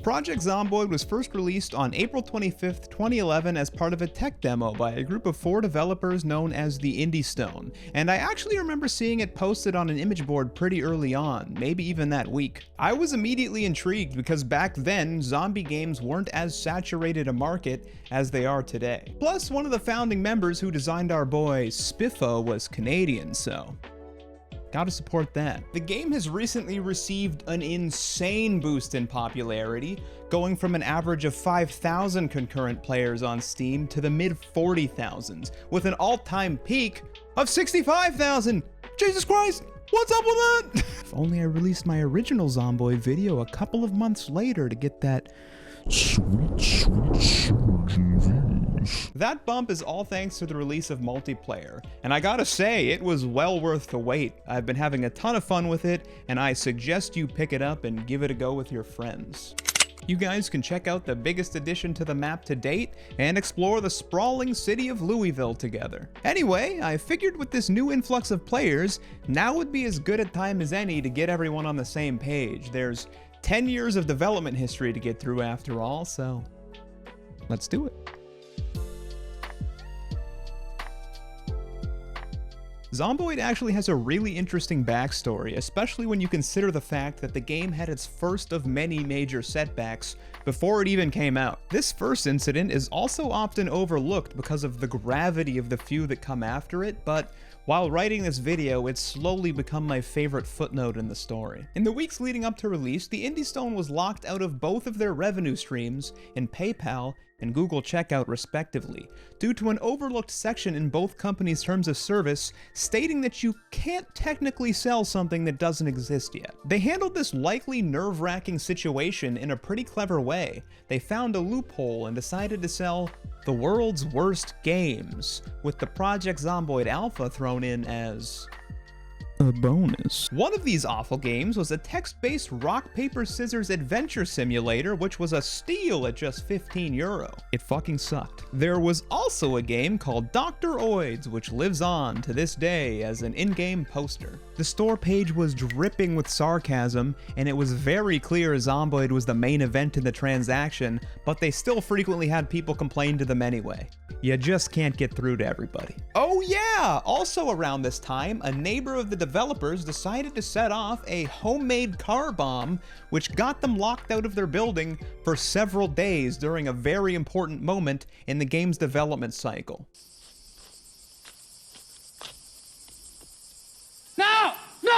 Project Zomboid was first released on April 25th, 2011 as part of a tech demo by a group of 4 developers known as the Indiestone, and I actually remember seeing it posted on an image board pretty early on, maybe even that week. I was immediately intrigued because back then, zombie games weren't as saturated a market as they are today. Plus, one of the founding members who designed our boy Spiffo was Canadian, so gotta support that. The game has recently received an insane boost in popularity, going from an average of 5,000 concurrent players on Steam to the mid 40,000s, with an all-time peak of 65,000! Jesus Christ! What's up with that? If only I released my original Zomboid video a couple of months later to get that sweet surge in views. That bump is all thanks to the release of multiplayer, and I gotta say, it was well worth the wait. I've been having a ton of fun with it, and I suggest you pick it up and give it a go with your friends. You guys can check out the biggest addition to the map to date and explore the sprawling city of Louisville together. Anyway, I figured with this new influx of players, now would be as good a time as any to get everyone on the same page. There's 10 years of development history to get through after all, so let's do it. Zomboid actually has a really interesting backstory, especially when you consider the fact that the game had its first of many major setbacks before it even came out. This first incident is also often overlooked because of the gravity of the few that come after it, but while writing this video, it's slowly become my favorite footnote in the story. In the weeks leading up to release, the Indiestone was locked out of both of their revenue streams in PayPal and Google Checkout respectively, due to an overlooked section in both companies' terms of service stating that you can't technically sell something that doesn't exist yet. They handled this likely nerve-wracking situation in a pretty clever way. They found a loophole and decided to sell the world's worst games, with the Project Zomboid Alpha thrown in as a bonus. One of these awful games was a text-based rock, paper, scissors adventure simulator, which was a steal at just €15. It fucking sucked. There was also a game called Dr. Oids, which lives on to this day as an in-game poster. The store page was dripping with sarcasm, and it was very clear Zomboid was the main event in the transaction, but they still frequently had people complain to them anyway. You just can't get through to everybody. Oh yeah! Also around this time, a neighbor of the developers decided to set off a homemade car bomb, which got them locked out of their building for several days during a very important moment in the game's development cycle. No! No,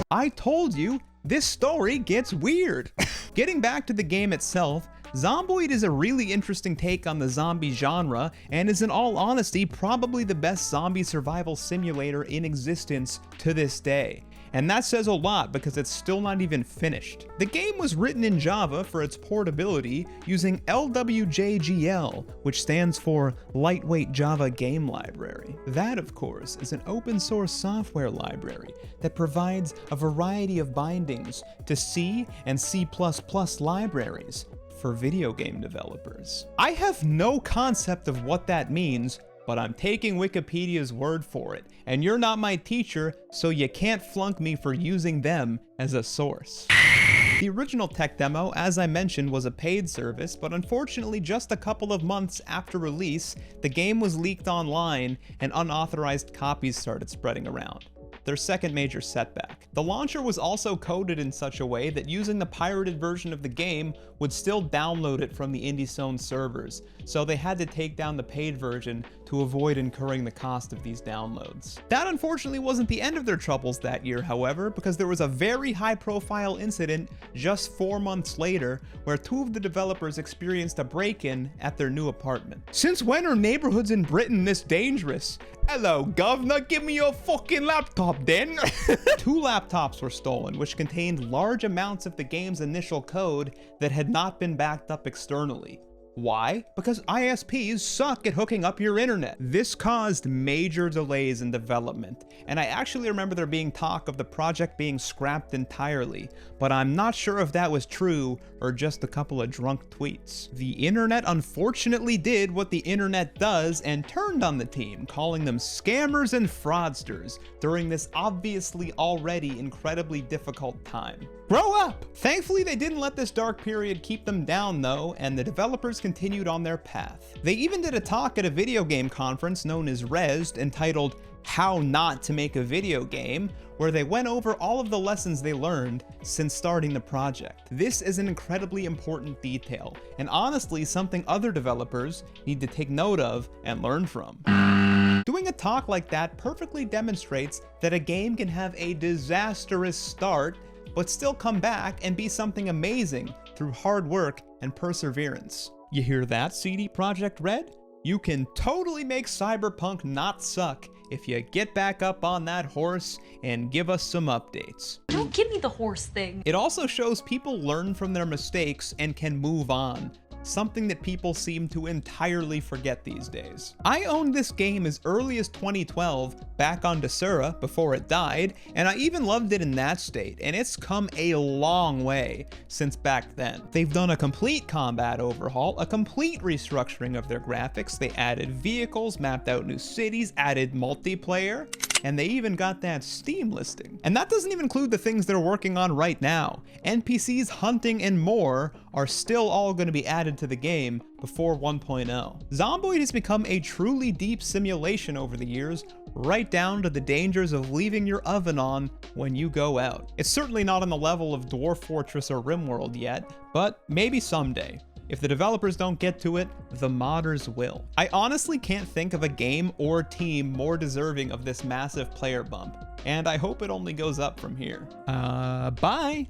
I told you, this story gets weird. Getting back to the game itself, Zomboid is a really interesting take on the zombie genre, and is in all honesty probably the best zombie survival simulator in existence to this day. And that says a lot because it's still not even finished. The game was written in Java for its portability using LWJGL, which stands for Lightweight Java Game Library. That, of course, is an open source software library that provides a variety of bindings to C and C++ libraries for video game developers. I have no concept of what that means, but I'm taking Wikipedia's word for it, and you're not my teacher, so you can't flunk me for using them as a source. The original tech demo, as I mentioned, was a paid service, but unfortunately just a couple of months after release, the game was leaked online and unauthorized copies started spreading around. Their second major setback. The launcher was also coded in such a way that using the pirated version of the game would still download it from the Indiestone servers, so they had to take down the paid version to avoid incurring the cost of these downloads. That unfortunately wasn't the end of their troubles that year, however, because there was a very high-profile incident just 4 months later where 2 of the developers experienced a break-in at their new apartment. Since when are neighborhoods in Britain this dangerous? Hello, governor, give me your fucking laptop then. 2 laptops were stolen, which contained large amounts of the game's initial code that had not been backed up externally. Why? Because ISPs suck at hooking up your internet. This caused major delays in development, and I actually remember there being talk of the project being scrapped entirely, but I'm not sure if that was true or just a couple of drunk tweets. The internet unfortunately did what the internet does and turned on the team, calling them scammers and fraudsters during this obviously already incredibly difficult time. Grow up! Thankfully, they didn't let this dark period keep them down though, and the developers continued on their path. They even did a talk at a video game conference known as Rezzed entitled How Not to Make a Video Game, where they went over all of the lessons they learned since starting the project. This is an incredibly important detail, and honestly something other developers need to take note of and learn from. Doing a talk like that perfectly demonstrates that a game can have a disastrous start, but still come back and be something amazing through hard work and perseverance. You hear that, CD Projekt Red? You can totally make Cyberpunk not suck if you get back up on that horse and give us some updates. Don't give me the horse thing. It also shows people learn from their mistakes and can move on, something that people seem to entirely forget these days. I owned this game as early as 2012 back on Desura before it died, and I even loved it in that state, and it's come a long way since back then. They've done a complete combat overhaul, a complete restructuring of their graphics, they added vehicles, mapped out new cities, added multiplayer, and they even got that Steam listing. And that doesn't even include the things they're working on right now. NPCs, hunting, and more are still all going to be added to the game before 1.0. Zomboid has become a truly deep simulation over the years, right down to the dangers of leaving your oven on when you go out. It's certainly not on the level of Dwarf Fortress or RimWorld yet, but maybe someday. If the developers don't get to it, the modders will. I honestly can't think of a game or team more deserving of this massive player bump, and I hope it only goes up from here. Bye!